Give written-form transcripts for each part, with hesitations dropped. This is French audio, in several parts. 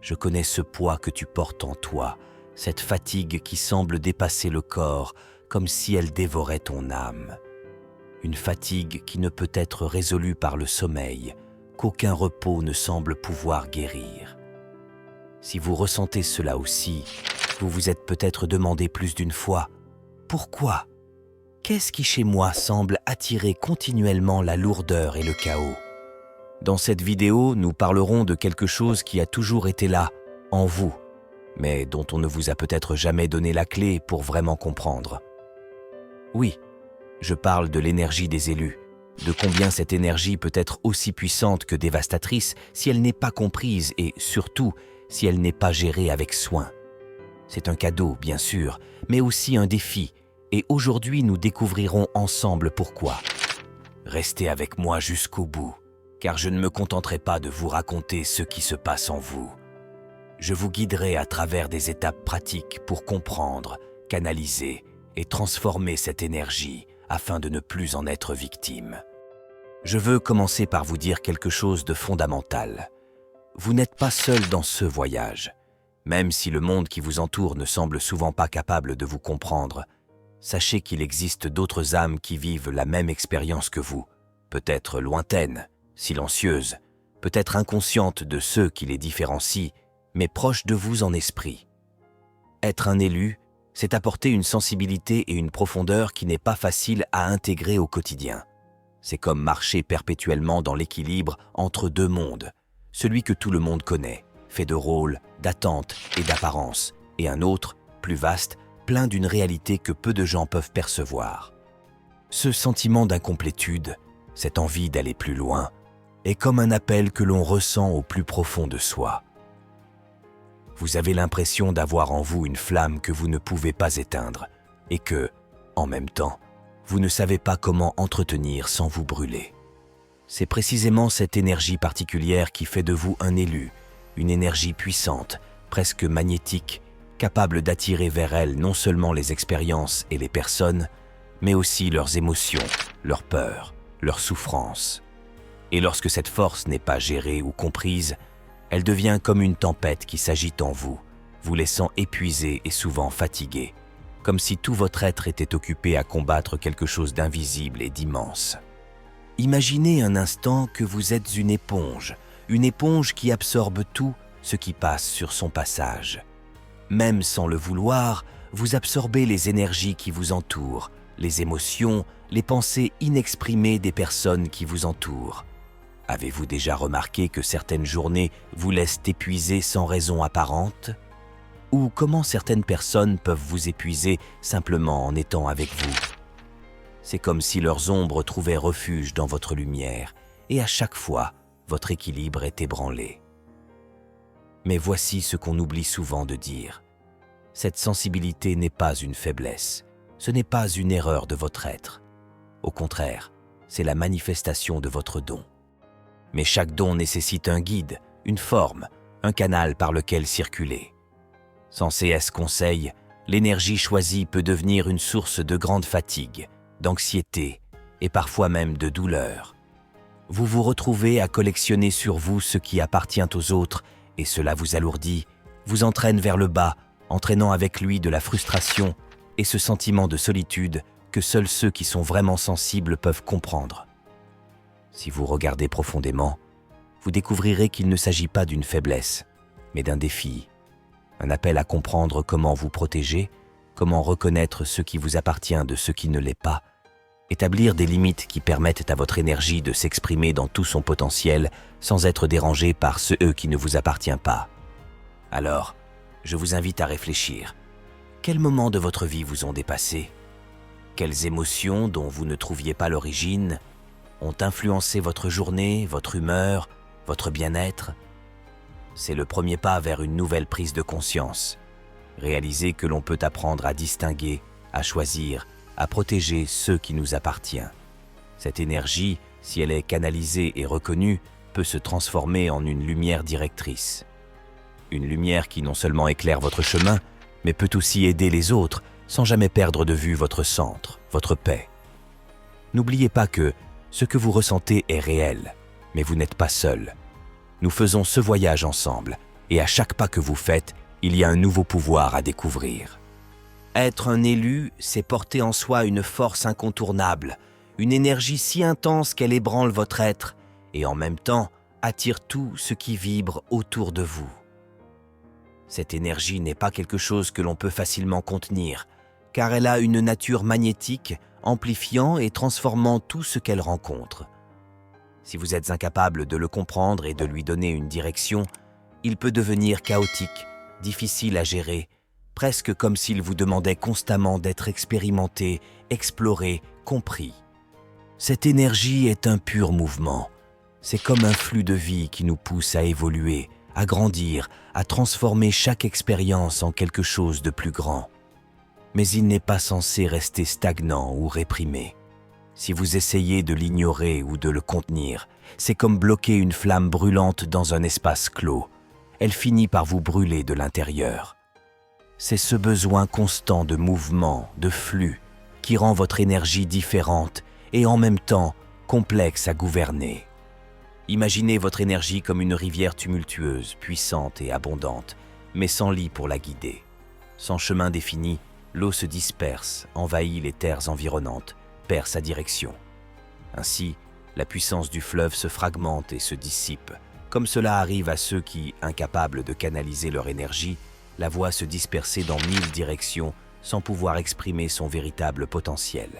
Je connais ce poids que tu portes en toi, cette fatigue qui semble dépasser le corps, comme si elle dévorait ton âme. Une fatigue qui ne peut être résolue par le sommeil, qu'aucun repos ne semble pouvoir guérir. Si vous ressentez cela aussi, vous vous êtes peut-être demandé plus d'une fois « Pourquoi ? Qu'est-ce qui chez moi semble attirer continuellement la lourdeur et le chaos ?» Dans cette vidéo, nous parlerons de quelque chose qui a toujours été là, en vous, mais dont on ne vous a peut-être jamais donné la clé pour vraiment comprendre. Oui, je parle de l'énergie des élus, de combien cette énergie peut être aussi puissante que dévastatrice si elle n'est pas comprise et, surtout, si elle n'est pas gérée avec soin. C'est un cadeau, bien sûr, mais aussi un défi, et aujourd'hui nous découvrirons ensemble pourquoi. Restez avec moi jusqu'au bout, car je ne me contenterai pas de vous raconter ce qui se passe en vous. Je vous guiderai à travers des étapes pratiques pour comprendre, canaliser et transformer cette énergie afin de ne plus en être victime. Je veux commencer par vous dire quelque chose de fondamental. Vous n'êtes pas seul dans ce voyage. Même si le monde qui vous entoure ne semble souvent pas capable de vous comprendre, sachez qu'il existe d'autres âmes qui vivent la même expérience que vous, peut-être lointaines, silencieuses, peut-être inconscientes de ceux qui les différencient, mais proches de vous en esprit. Être un élu, c'est apporter une sensibilité et une profondeur qui n'est pas facile à intégrer au quotidien. C'est comme marcher perpétuellement dans l'équilibre entre deux mondes, celui que tout le monde connaît, fait de rôles, d'attentes et d'apparences, et un autre, plus vaste, plein d'une réalité que peu de gens peuvent percevoir. Ce sentiment d'incomplétude, cette envie d'aller plus loin, est comme un appel que l'on ressent au plus profond de soi. Vous avez l'impression d'avoir en vous une flamme que vous ne pouvez pas éteindre et que, en même temps, vous ne savez pas comment entretenir sans vous brûler. C'est précisément cette énergie particulière qui fait de vous un élu, une énergie puissante, presque magnétique, capable d'attirer vers elle non seulement les expériences et les personnes, mais aussi leurs émotions, leurs peurs, leurs souffrances. Et lorsque cette force n'est pas gérée ou comprise, elle devient comme une tempête qui s'agite en vous, vous laissant épuisé et souvent fatigué, comme si tout votre être était occupé à combattre quelque chose d'invisible et d'immense. Imaginez un instant que vous êtes une éponge qui absorbe tout ce qui passe sur son passage. Même sans le vouloir, vous absorbez les énergies qui vous entourent, les émotions, les pensées inexprimées des personnes qui vous entourent. Avez-vous déjà remarqué que certaines journées vous laissent épuisé sans raison apparente? Ou comment certaines personnes peuvent vous épuiser simplement en étant avec vous? C'est comme si leurs ombres trouvaient refuge dans votre lumière, et à chaque fois, votre équilibre est ébranlé. Mais voici ce qu'on oublie souvent de dire. Cette sensibilité n'est pas une faiblesse, ce n'est pas une erreur de votre être. Au contraire, c'est la manifestation de votre don. Mais chaque don nécessite un guide, une forme, un canal par lequel circuler. Sans CS conseils, l'énergie choisie peut devenir une source de grande fatigue, d'anxiété et parfois même de douleur. Vous vous retrouvez à collectionner sur vous ce qui appartient aux autres et cela vous alourdit, vous entraîne vers le bas, entraînant avec lui de la frustration et ce sentiment de solitude que seuls ceux qui sont vraiment sensibles peuvent comprendre. Si vous regardez profondément, vous découvrirez qu'il ne s'agit pas d'une faiblesse, mais d'un défi, un appel à comprendre comment vous protéger, comment reconnaître ce qui vous appartient de ce qui ne l'est pas, établir des limites qui permettent à votre énergie de s'exprimer dans tout son potentiel sans être dérangé par ceux qui ne vous appartiennent pas. Alors, je vous invite à réfléchir. Quels moments de votre vie vous ont dépassé? Quelles émotions dont vous ne trouviez pas l'origine ont influencé votre journée, votre humeur, votre bien-être? C'est le premier pas vers une nouvelle prise de conscience. Réaliser que l'on peut apprendre à distinguer, à choisir, à protéger ce qui nous appartient. Cette énergie, si elle est canalisée et reconnue, peut se transformer en une lumière directrice. Une lumière qui non seulement éclaire votre chemin, mais peut aussi aider les autres sans jamais perdre de vue votre centre, votre paix. N'oubliez pas que ce que vous ressentez est réel, mais vous n'êtes pas seul. Nous faisons ce voyage ensemble, et à chaque pas que vous faites, il y a un nouveau pouvoir à découvrir. Être un élu, c'est porter en soi une force incontournable, une énergie si intense qu'elle ébranle votre être et en même temps attire tout ce qui vibre autour de vous. Cette énergie n'est pas quelque chose que l'on peut facilement contenir, car elle a une nature magnétique, amplifiant et transformant tout ce qu'elle rencontre. Si vous êtes incapable de le comprendre et de lui donner une direction, il peut devenir chaotique, difficile à gérer, presque comme s'il vous demandait constamment d'être expérimenté, exploré, compris. Cette énergie est un pur mouvement. C'est comme un flux de vie qui nous pousse à évoluer, à grandir, à transformer chaque expérience en quelque chose de plus grand. Mais il n'est pas censé rester stagnant ou réprimé. Si vous essayez de l'ignorer ou de le contenir, c'est comme bloquer une flamme brûlante dans un espace clos. Elle finit par vous brûler de l'intérieur. C'est ce besoin constant de mouvement, de flux, qui rend votre énergie différente et en même temps complexe à gouverner. Imaginez votre énergie comme une rivière tumultueuse, puissante et abondante, mais sans lit pour la guider. Sans chemin défini, l'eau se disperse, envahit les terres environnantes, perd sa direction. Ainsi, la puissance du fleuve se fragmente et se dissipe, comme cela arrive à ceux qui, incapables de canaliser leur énergie, la voient se disperser dans 1000 directions sans pouvoir exprimer son véritable potentiel.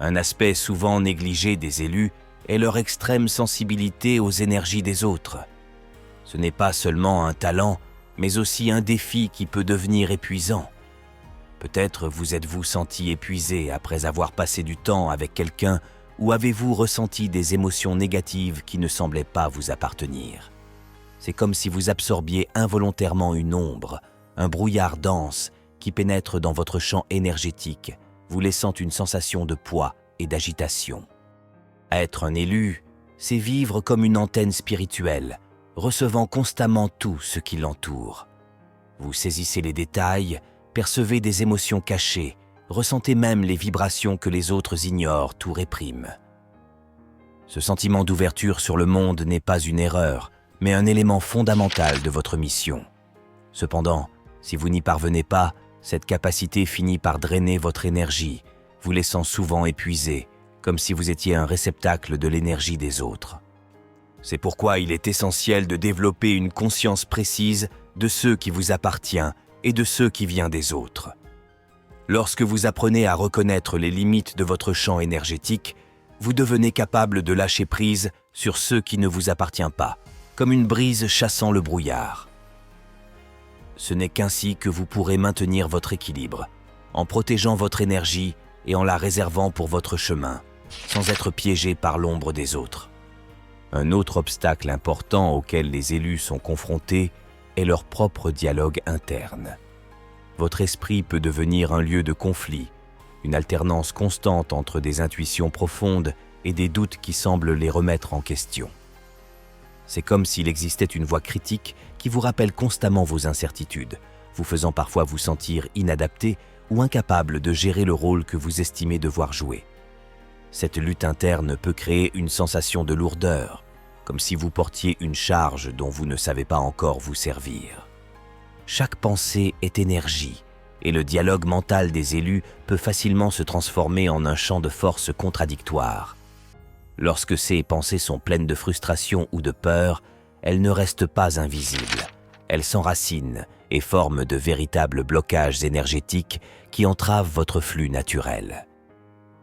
Un aspect souvent négligé des élus est leur extrême sensibilité aux énergies des autres. Ce n'est pas seulement un talent, mais aussi un défi qui peut devenir épuisant. Peut-être vous êtes-vous senti épuisé après avoir passé du temps avec quelqu'un ou avez-vous ressenti des émotions négatives qui ne semblaient pas vous appartenir. C'est comme si vous absorbiez involontairement une ombre, un brouillard dense qui pénètre dans votre champ énergétique, vous laissant une sensation de poids et d'agitation. Être un élu, c'est vivre comme une antenne spirituelle, recevant constamment tout ce qui l'entoure. Vous saisissez les détails, percevez des émotions cachées, ressentez même les vibrations que les autres ignorent ou répriment. Ce sentiment d'ouverture sur le monde n'est pas une erreur, mais un élément fondamental de votre mission. Cependant, si vous n'y parvenez pas, cette capacité finit par drainer votre énergie, vous laissant souvent épuisé, comme si vous étiez un réceptacle de l'énergie des autres. C'est pourquoi il est essentiel de développer une conscience précise de ce qui vous appartient et de ce qui vient des autres. Lorsque vous apprenez à reconnaître les limites de votre champ énergétique, vous devenez capable de lâcher prise sur ce qui ne vous appartient pas, comme une brise chassant le brouillard. Ce n'est qu'ainsi que vous pourrez maintenir votre équilibre, en protégeant votre énergie et en la réservant pour votre chemin, sans être piégé par l'ombre des autres. Un autre obstacle important auquel les élus sont confrontés est leur propre dialogue interne. Votre esprit peut devenir un lieu de conflit, une alternance constante entre des intuitions profondes et des doutes qui semblent les remettre en question. C'est comme s'il existait une voix critique qui vous rappelle constamment vos incertitudes, vous faisant parfois vous sentir inadapté ou incapable de gérer le rôle que vous estimez devoir jouer. Cette lutte interne peut créer une sensation de lourdeur, comme si vous portiez une charge dont vous ne savez pas encore vous servir. Chaque pensée est énergie, et le dialogue mental des élus peut facilement se transformer en un champ de force contradictoire. Lorsque ces pensées sont pleines de frustration ou de peur, elles ne restent pas invisibles. Elles s'enracinent et forment de véritables blocages énergétiques qui entravent votre flux naturel.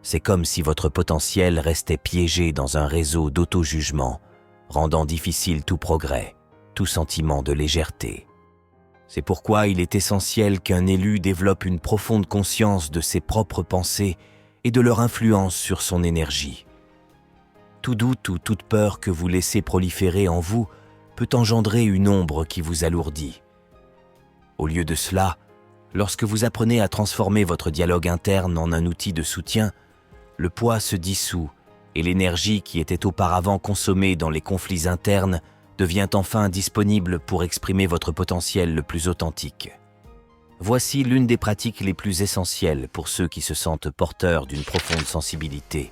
C'est comme si votre potentiel restait piégé dans un réseau d'auto-jugement, rendant difficile tout progrès, tout sentiment de légèreté. C'est pourquoi il est essentiel qu'un élu développe une profonde conscience de ses propres pensées et de leur influence sur son énergie. Tout doute ou toute peur que vous laissez proliférer en vous peut engendrer une ombre qui vous alourdit. Au lieu de cela, lorsque vous apprenez à transformer votre dialogue interne en un outil de soutien, le poids se dissout et l'énergie qui était auparavant consommée dans les conflits internes devient enfin disponible pour exprimer votre potentiel le plus authentique. Voici l'une des pratiques les plus essentielles pour ceux qui se sentent porteurs d'une profonde sensibilité.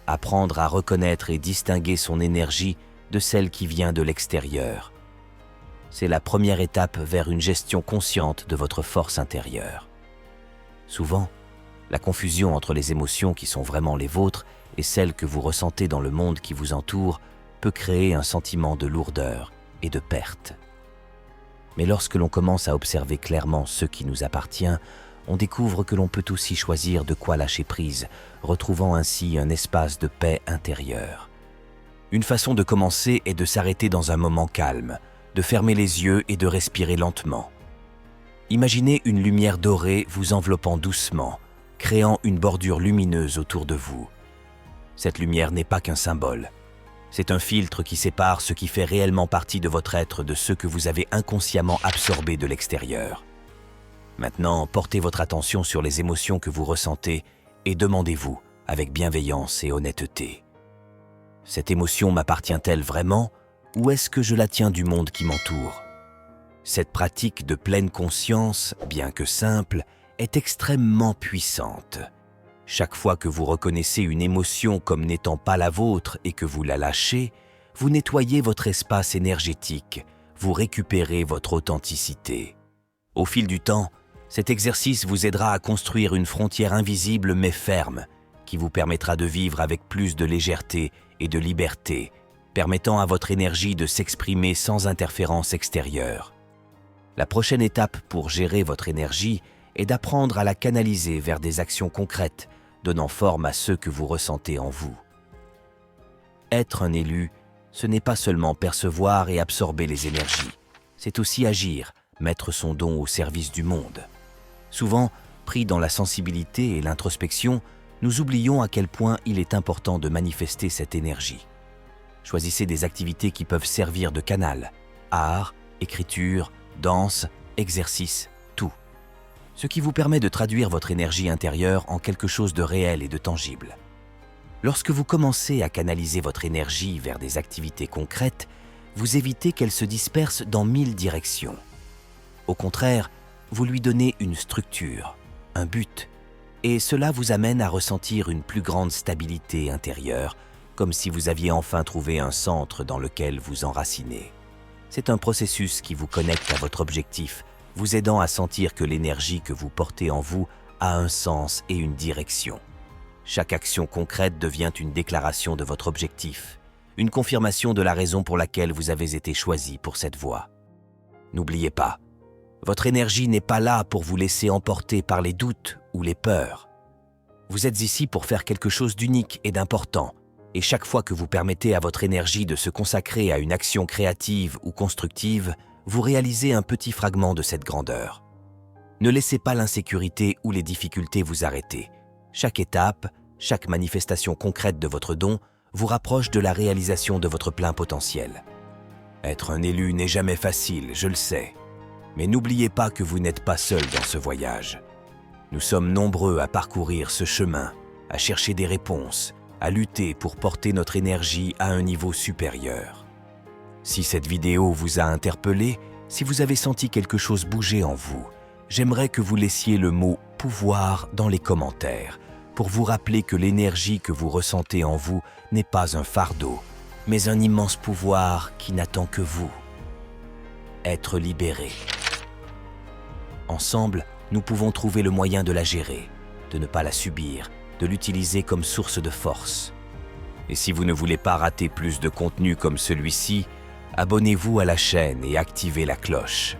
Apprendre à reconnaître et distinguer son énergie de celle qui vient de l'extérieur. c'est la première étape vers une gestion consciente de votre force intérieure. Souvent, la confusion entre les émotions qui sont vraiment les vôtres et celles que vous ressentez dans le monde qui vous entoure peut créer un sentiment de lourdeur et de perte. Mais lorsque l'on commence à observer clairement ce qui nous appartient, on découvre que l'on peut aussi choisir de quoi lâcher prise, retrouvant ainsi un espace de paix intérieure. Une façon de commencer est de s'arrêter dans un moment calme, de fermer les yeux et de respirer lentement. Imaginez une lumière dorée vous enveloppant doucement, créant une bordure lumineuse autour de vous. Cette lumière n'est pas qu'un symbole. C'est un filtre qui sépare ce qui fait réellement partie de votre être de ce que vous avez inconsciemment absorbé de l'extérieur. Maintenant, portez votre attention sur les émotions que vous ressentez et demandez-vous, avec bienveillance et honnêteté, cette émotion m'appartient-elle vraiment ou est-ce que je la tiens du monde qui m'entoure? Cette pratique de pleine conscience, bien que simple, est extrêmement puissante. Chaque fois que vous reconnaissez une émotion comme n'étant pas la vôtre et que vous la lâchez, vous nettoyez votre espace énergétique, vous récupérez votre authenticité. Au fil du temps, cet exercice vous aidera à construire une frontière invisible mais ferme, qui vous permettra de vivre avec plus de légèreté et de liberté, permettant à votre énergie de s'exprimer sans interférence extérieure. La prochaine étape pour gérer votre énergie est d'apprendre à la canaliser vers des actions concrètes, donnant forme à ce que vous ressentez en vous. Être un élu, ce n'est pas seulement percevoir et absorber les énergies, c'est aussi agir, mettre son don au service du monde. Souvent, pris dans la sensibilité et l'introspection, nous oublions à quel point il est important de manifester cette énergie. Choisissez des activités qui peuvent servir de canal, art, écriture, danse, exercice, tout. Ce qui vous permet de traduire votre énergie intérieure en quelque chose de réel et de tangible. Lorsque vous commencez à canaliser votre énergie vers des activités concrètes, vous évitez qu'elle se disperse dans 1000 directions. Au contraire, vous lui donnez une structure, un but, et cela vous amène à ressentir une plus grande stabilité intérieure, comme si vous aviez enfin trouvé un centre dans lequel vous enracinez. C'est un processus qui vous connecte à votre objectif, vous aidant à sentir que l'énergie que vous portez en vous a un sens et une direction. Chaque action concrète devient une déclaration de votre objectif, une confirmation de la raison pour laquelle vous avez été choisi pour cette voie. N'oubliez pas, votre énergie n'est pas là pour vous laisser emporter par les doutes ou les peurs. Vous êtes ici pour faire quelque chose d'unique et d'important, et chaque fois que vous permettez à votre énergie de se consacrer à une action créative ou constructive, vous réalisez un petit fragment de cette grandeur. Ne laissez pas l'insécurité ou les difficultés vous arrêter. Chaque étape, chaque manifestation concrète de votre don vous rapproche de la réalisation de votre plein potentiel. Être un élu n'est jamais facile, je le sais. Mais n'oubliez pas que vous n'êtes pas seul dans ce voyage. Nous sommes nombreux à parcourir ce chemin, à chercher des réponses, à lutter pour porter notre énergie à un niveau supérieur. Si cette vidéo vous a interpellé, si vous avez senti quelque chose bouger en vous, j'aimerais que vous laissiez le mot « pouvoir » dans les commentaires pour vous rappeler que l'énergie que vous ressentez en vous n'est pas un fardeau, mais un immense pouvoir qui n'attend que vous. Être libéré. Ensemble, nous pouvons trouver le moyen de la gérer, de ne pas la subir, de l'utiliser comme source de force. Et si vous ne voulez pas rater plus de contenu comme celui-ci, abonnez-vous à la chaîne et activez la cloche.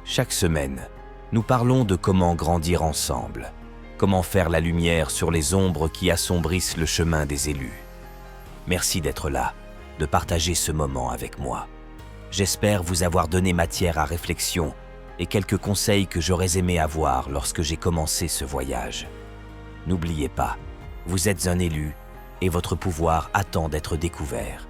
Chaque semaine, nous parlons de comment grandir ensemble, comment faire la lumière sur les ombres qui assombrissent le chemin des élus. Merci d'être là, de partager ce moment avec moi. J'espère vous avoir donné matière à réflexion et quelques conseils que j'aurais aimé avoir lorsque j'ai commencé ce voyage. N'oubliez pas, vous êtes un élu et votre pouvoir attend d'être découvert.